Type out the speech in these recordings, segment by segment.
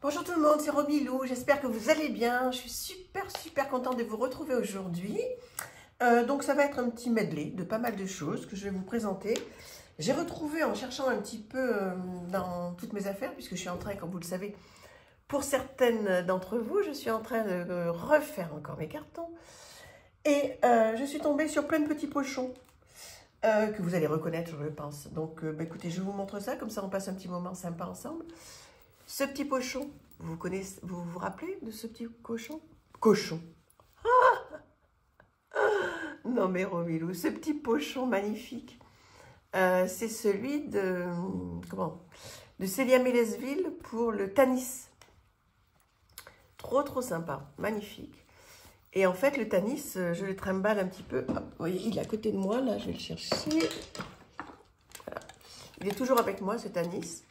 Bonjour tout le monde, c'est Romilou, j'espère que vous allez bien. Je suis super contente de vous retrouver aujourd'hui. Donc ça va être un petit medley de pas mal de choses que je vais vous présenter. J'ai retrouvé en cherchant un petit peu dans toutes mes affaires, puisque je suis en train, comme vous le savez, pour certaines d'entre vous, je suis en train de refaire encore mes cartons. Et je suis tombée sur plein de petits pochons que vous allez reconnaître, je pense. Donc écoutez, je vous montre ça, comme ça on passe un petit moment sympa ensemble. Ce petit pochon, vous vous rappelez de ce petit cochon? Cochon. Non mais Romilou, ce petit pochon magnifique, c'est celui de, de Célia Mélesville pour le Tanis. Trop sympa, magnifique. Et en fait, le Tanis, je le trimballe un petit peu. Hop, vous voyez, il est à côté de moi, là, je vais le chercher. Voilà. Il est toujours avec moi, ce Tanis.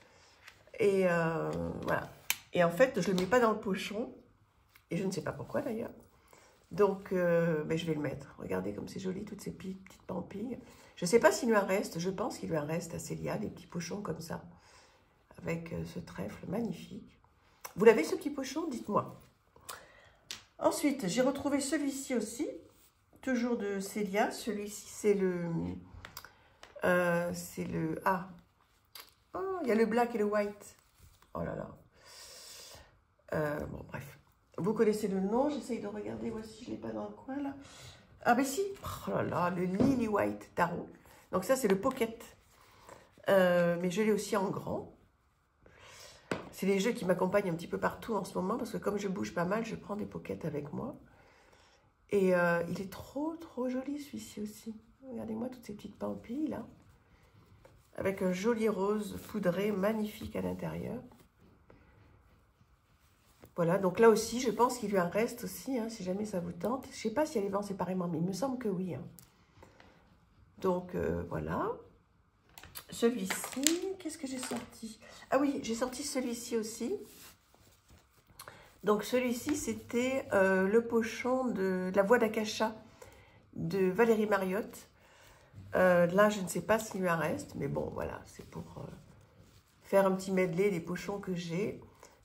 Et voilà. Et en fait, je ne le mets pas dans le pochon. Et je ne sais pas pourquoi, d'ailleurs. Donc, je vais le mettre. Regardez comme c'est joli, toutes ces petites pampilles. Je ne sais pas s'il lui en reste. Je pense qu'il lui en reste à Célia, des petits pochons comme ça. Avec ce trèfle magnifique. Vous l'avez, ce petit pochon? Dites-moi. Ensuite, j'ai retrouvé celui-ci aussi. Toujours de Célia. Celui-ci, c'est le... Ah, oh, il y a le black et le white. Oh là là. Bon, bref. Vous connaissez le nom. J'essaye de regarder. Voici, je ne l'ai pas dans le coin, là. Ah, ben si. Oh là là, le Lily White Tarot. Donc ça, c'est le pocket. Mais je l'ai aussi en grand. C'est les jeux qui m'accompagnent un petit peu partout en ce moment. Parce que comme je bouge pas mal, je prends des pockets avec moi. Et il est trop joli, celui-ci aussi. Regardez-moi toutes ces petites pampilles, là. Avec un joli rose poudré magnifique à l'intérieur. Voilà, donc là aussi, je pense qu'il lui en reste aussi, hein, si jamais ça vous tente. Je ne sais pas si elle les vend séparément, mais il me semble que oui. Hein. Donc, voilà. Celui-ci, qu'est-ce que j'ai sorti? Ah oui, j'ai sorti celui-ci aussi. Donc, celui-ci, c'était le pochon de la voix d'Akasha de Valérie Mariotte. Là, je ne sais pas s'il lui en reste, mais bon, voilà, c'est pour faire un petit medley des pochons que j'ai.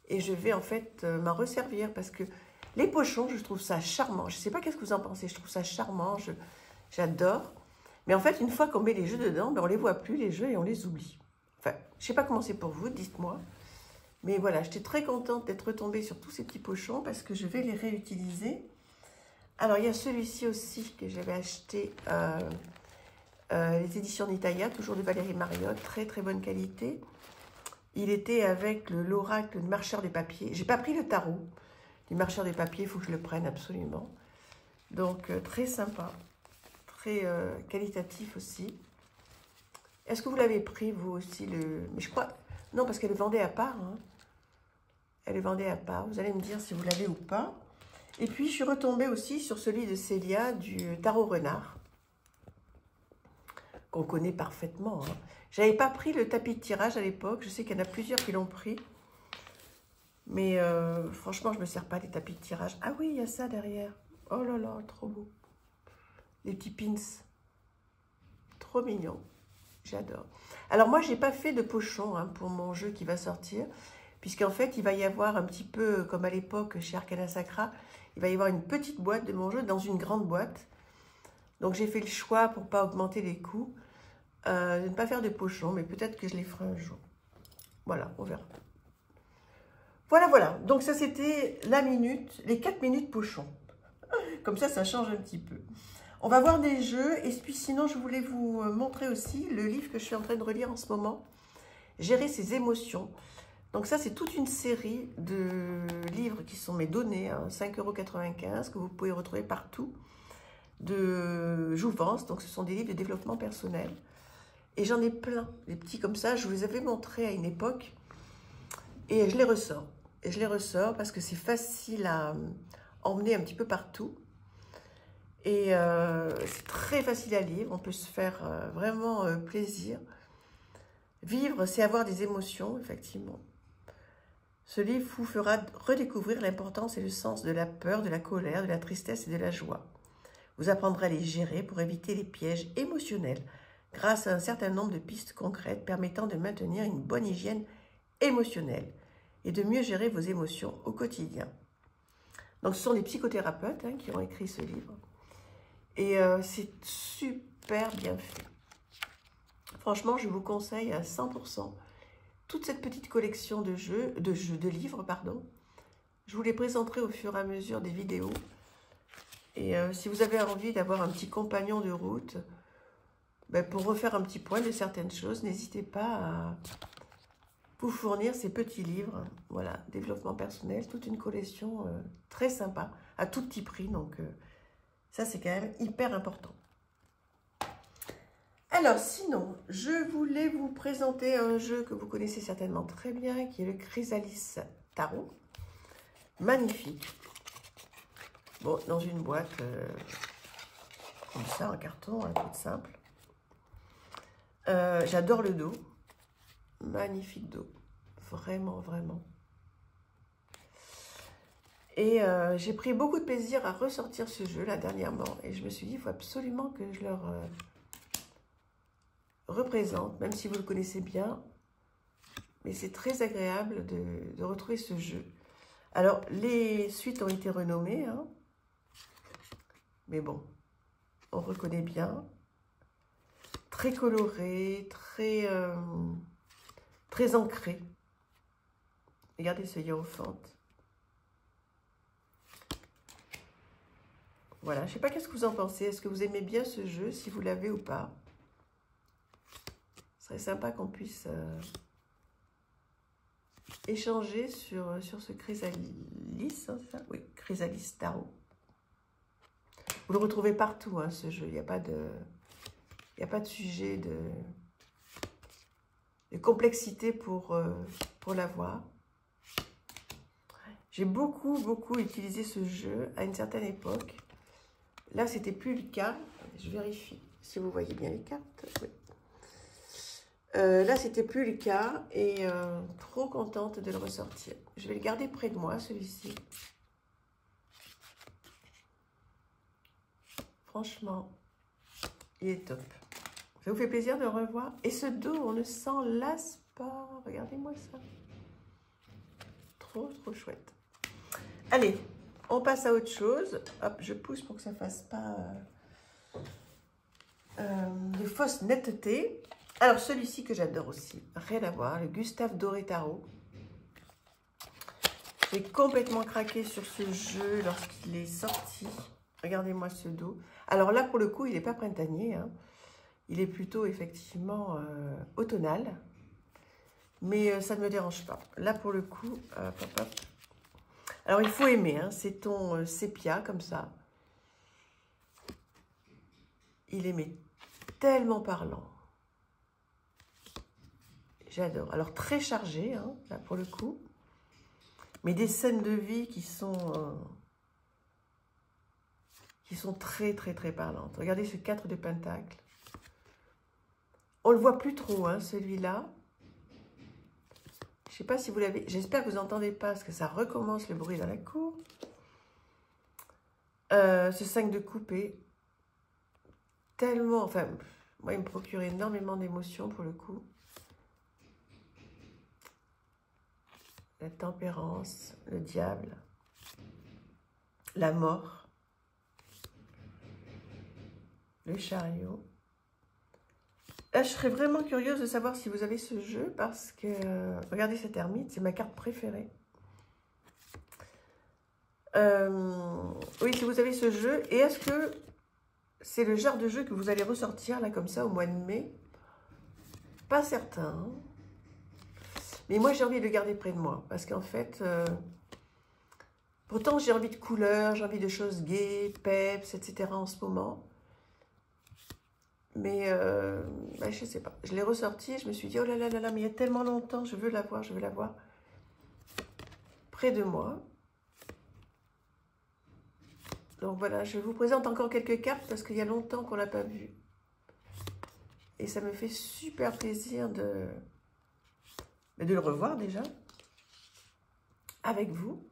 Et je vais en fait m'en resservir parce que les pochons, je trouve ça charmant. Je ne sais pas qu'est-ce que vous en pensez, je trouve ça charmant, j'adore. Mais en fait, une fois qu'on met les jeux dedans, on ne les voit plus, les jeux, et on les oublie. Enfin, je ne sais pas comment c'est pour vous, dites-moi. Mais voilà, j'étais très contente d'être retombée sur tous ces petits pochons parce que je vais les réutiliser. Alors, il y a celui-ci aussi que j'avais acheté, les éditions Nitaya, toujours de Valérie Mariotte, très bonne qualité. Il était avec l'oracle du marcheur des papiers. J'ai pas pris le tarot du marcheur des papiers, il faut que je le prenne absolument. Donc, très sympa, très qualitatif aussi. Est-ce que vous l'avez pris, vous aussi, le... Mais je crois... Non, parce qu'elle le vendait à part. Hein. Elle le vendait à part. Vous allez me dire si vous l'avez ou pas. Et puis, je suis retombée aussi sur celui de Célia, du tarot renard, qu'on connaît parfaitement. Hein. J'avais pas pris le tapis de tirage à l'époque. Je sais qu'il y en a plusieurs qui l'ont pris. Mais franchement, je ne me sers pas des tapis de tirage. Ah oui, il y a ça derrière. Oh là là, trop beau. Les petits pins. Trop mignon. J'adore. Alors moi, je n'ai pas fait de pochon hein, pour mon jeu qui va sortir. Puisqu'en fait, il va y avoir un petit peu, comme à l'époque chez Arcana Sacra, il va y avoir une petite boîte de mon jeu dans une grande boîte. Donc j'ai fait le choix pour ne pas augmenter les coûts. De ne pas faire de pochon, mais peut-être que je les ferai un jour. Voilà, on verra. Voilà. Donc ça, c'était la minute, les 4 minutes pochon. Comme ça change un petit peu. On va voir des jeux. Et puis sinon, je voulais vous montrer aussi le livre que je suis en train de relire en ce moment. Gérer ses émotions. Donc ça, c'est toute une série de livres qui sont mes données, hein, 5,95 € que vous pouvez retrouver partout, de Jouvence. Donc ce sont des livres de développement personnel. Et j'en ai plein, des petits comme ça. Je vous les avais montrés à une époque. Et je les ressors. Et je les ressors parce que c'est facile à emmener un petit peu partout. Et c'est très facile à lire. On peut se faire vraiment plaisir. Vivre, c'est avoir des émotions, effectivement. Ce livre vous fera redécouvrir l'importance et le sens de la peur, de la colère, de la tristesse et de la joie. Vous apprendrez à les gérer pour éviter les pièges émotionnels grâce à un certain nombre de pistes concrètes permettant de maintenir une bonne hygiène émotionnelle. et de mieux gérer vos émotions au quotidien. Donc, ce sont des psychothérapeutes qui ont écrit ce livre. Et c'est super bien fait. Franchement, je vous conseille à 100% toute cette petite collection de livres, pardon. Je vous les présenterai au fur et à mesure des vidéos. Et si vous avez envie d'avoir un petit compagnon de route, ben, pour refaire un petit point de certaines choses, n'hésitez pas à vous fournir ces petits livres. Voilà, développement personnel, toute une collection très sympa, à tout petit prix. Donc, ça, c'est quand même hyper important. Alors, sinon, je voulais vous présenter un jeu que vous connaissez certainement très bien, qui est le Chrysalis Tarot. Magnifique. Bon, dans une boîte comme ça, en carton, toute simple. J'adore le dos. Magnifique dos. Vraiment, vraiment. Et j'ai pris beaucoup de plaisir à ressortir ce jeu, là, dernièrement. Et je me suis dit, il faut absolument que je leur représente, même si vous le connaissez bien. Mais c'est très agréable de retrouver ce jeu. Alors, les suites ont été renommées, hein. Mais bon, on reconnaît bien. Très coloré, très ancré. Regardez ce hiérophante. Voilà, je ne sais pas qu'est-ce que vous en pensez. Est-ce que vous aimez bien ce jeu, si vous l'avez ou pas? Ce serait sympa qu'on puisse échanger sur ce Chrysalis, hein, ça? Oui, Chrysalis Tarot. Vous le retrouvez partout, hein, ce jeu. Il n'y a pas de sujet de complexité pour l'avoir. J'ai beaucoup utilisé ce jeu à une certaine époque. Là, c'était plus le cas. Je vérifie si vous voyez bien les cartes. Oui. Là, c'était plus le cas et trop contente de le ressortir. Je vais le garder près de moi, celui-ci. Franchement, il est top. Ça vous fait plaisir de le revoir. Et ce dos, on ne s'en lasse pas. Regardez-moi ça. Trop chouette. Allez, on passe à autre chose. Hop, je pousse pour que ça ne fasse pas de fausse netteté. Alors, celui-ci que j'adore aussi, rien à voir, le Gustave Doré Tarot. J'ai complètement craqué sur ce jeu lorsqu'il est sorti. Regardez-moi ce dos. Alors là, pour le coup, il n'est pas printanier, hein. Il est plutôt, effectivement, automnal. Mais ça ne me dérange pas. Là, pour le coup, hop, hop. Alors, il faut aimer, hein, ces tons sépia, comme ça. Il est mais tellement parlant. J'adore. Alors, très chargé, hein, là, pour le coup. Mais des scènes de vie qui sont très parlantes. Regardez ce 4 de Pentacle. On le voit plus trop, hein, celui-là. Je ne sais pas si vous l'avez... J'espère que vous n'entendez pas, parce que ça recommence le bruit dans la cour. Ce 5 de coupé. Tellement... Enfin, moi, il me procure énormément d'émotions, pour le coup. La tempérance, le diable, la mort, le chariot. Là, je serais vraiment curieuse de savoir si vous avez ce jeu parce que, regardez cette ermite, c'est ma carte préférée. Oui, si vous avez ce jeu, et est-ce que c'est le genre de jeu que vous allez ressortir là comme ça au mois de mai? Pas certain, hein. Mais moi, j'ai envie de le garder près de moi. Parce qu'en fait, pourtant, j'ai envie de couleurs, j'ai envie de choses gaies, peps, etc. en ce moment. Mais, bah, je ne sais pas. Je l'ai ressorti, je me suis dit, oh là là là là, mais il y a tellement longtemps, je veux l'avoir près de moi. Donc voilà, je vous présente encore quelques cartes parce qu'il y a longtemps qu'on ne l'a pas vu. Et ça me fait super plaisir de le revoir déjà avec vous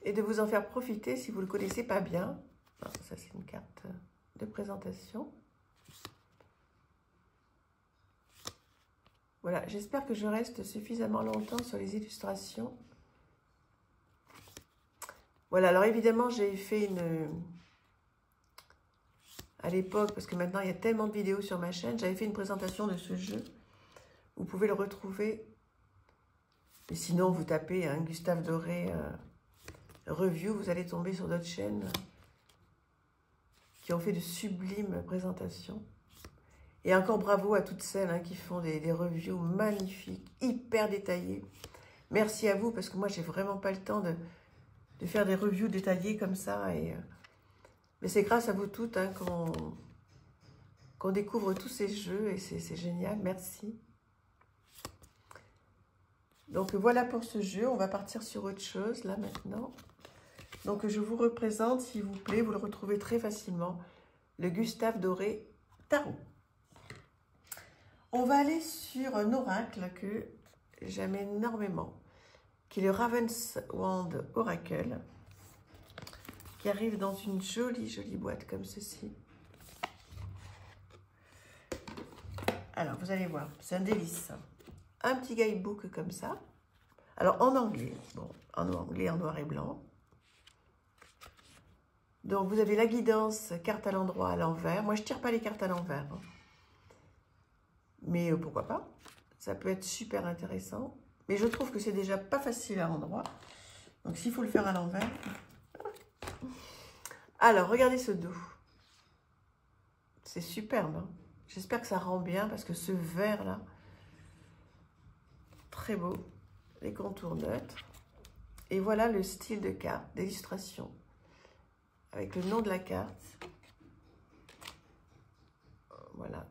et de vous en faire profiter si vous ne le connaissez pas bien. Non, ça, c'est une carte de présentation. Vous Voilà, j'espère que je reste suffisamment longtemps sur les illustrations. Voilà, alors évidemment, j'ai fait une... À l'époque, parce que maintenant, il y a tellement de vidéos sur ma chaîne, j'avais fait une présentation de ce jeu. Vous pouvez le retrouver. Et sinon, vous tapez Gustave Doré review, vous allez tomber sur d'autres chaînes qui ont fait de sublimes présentations. Et encore bravo à toutes celles qui font des reviews magnifiques, hyper détaillées. Merci à vous, parce que moi, j'ai vraiment pas le temps de faire des reviews détaillées comme ça. Mais c'est grâce à vous toutes qu'on découvre tous ces jeux et c'est génial. Merci. Donc voilà pour ce jeu. On va partir sur autre chose là maintenant. Donc je vous représente, s'il vous plaît, vous le retrouvez très facilement, le Gustave Doré Tarot. On va aller sur un oracle que j'aime énormément, qui est le Ravenswand Oracle, qui arrive dans une jolie, jolie boîte comme ceci. Alors, vous allez voir, c'est un délice. Un petit guidebook comme ça. Alors, en anglais, bon, en anglais, en noir et blanc. Donc, vous avez la guidance, carte à l'endroit, à l'envers. Moi, je ne tire pas les cartes à l'envers. Mais pourquoi pas? Ça peut être super intéressant. Mais je trouve que c'est déjà pas facile à l'endroit. Donc, s'il faut le faire à l'envers... Alors, regardez ce dos. C'est superbe. Hein, j'espère que ça rend bien parce que ce vert-là, très beau. Les contours neutres. Et voilà le style de carte, d'illustration. Avec le nom de la carte. Voilà.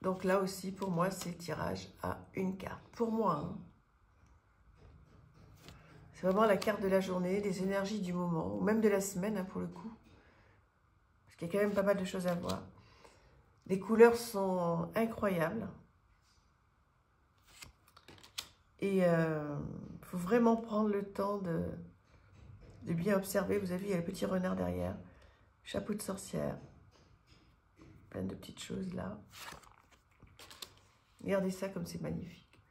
Donc là aussi, pour moi, c'est tirage à une carte. Pour moi, hein. C'est vraiment la carte de la journée, des énergies du moment, ou même de la semaine, pour le coup. Parce qu'il y a quand même pas mal de choses à voir. Les couleurs sont incroyables. Et il faut vraiment prendre le temps de bien observer. Vous avez vu, il y a le petit renard derrière. Chapeau de sorcière. Plein de petites choses là. Regardez ça comme c'est magnifique.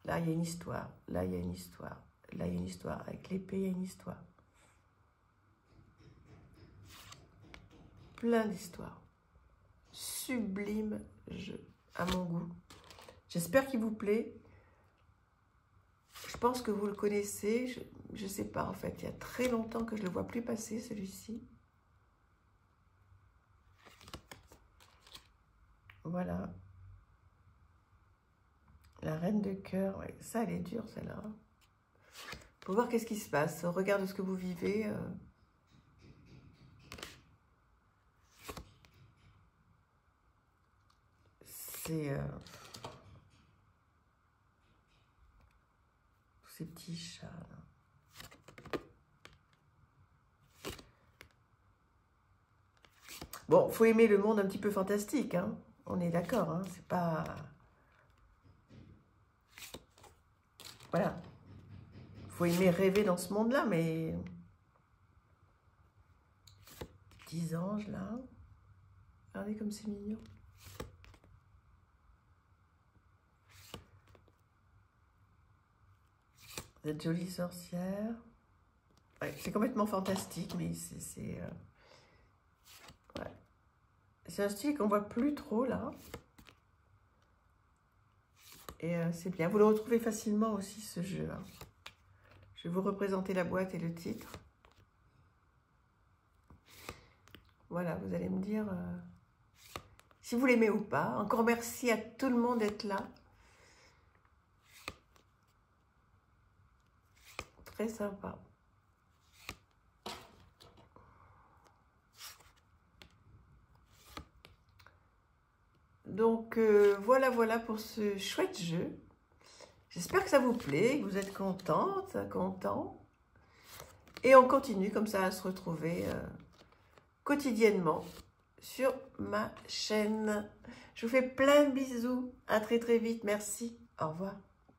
Là, il y a une histoire. Là, il y a une histoire. Là, il y a une histoire. Avec l'épée, il y a une histoire. Plein d'histoires. Sublime jeu, à mon goût. J'espère qu'il vous plaît. Je pense que vous le connaissez. Je ne sais pas, en fait. Il y a très longtemps que je ne le vois plus passer, celui-ci. Voilà. La reine de cœur. Ouais, ça, elle est dure, celle-là. Pour voir qu'est-ce qui se passe. Au regard de ce que vous vivez. C'est... ces petits chats, là. Bon, faut aimer le monde un petit peu fantastique, hein. On est d'accord, hein. C'est pas... Voilà. Faut aimer rêver dans ce monde-là, mais... Petits anges, là. Regardez comme c'est mignon. Cette jolie sorcière. Ouais, c'est complètement fantastique, mais c'est ouais. C'est un style qu'on voit plus trop, là. Et c'est bien. Vous le retrouvez facilement aussi, ce jeu. Hein. Je vais vous représenter la boîte et le titre. Voilà, vous allez me dire si vous l'aimez ou pas. Encore merci à tout le monde d'être là. Très sympa. Donc, voilà pour ce chouette jeu. J'espère que ça vous plaît, que vous êtes contente, content. Et on continue comme ça à se retrouver quotidiennement sur ma chaîne. Je vous fais plein de bisous. À très très vite. Merci. Au revoir.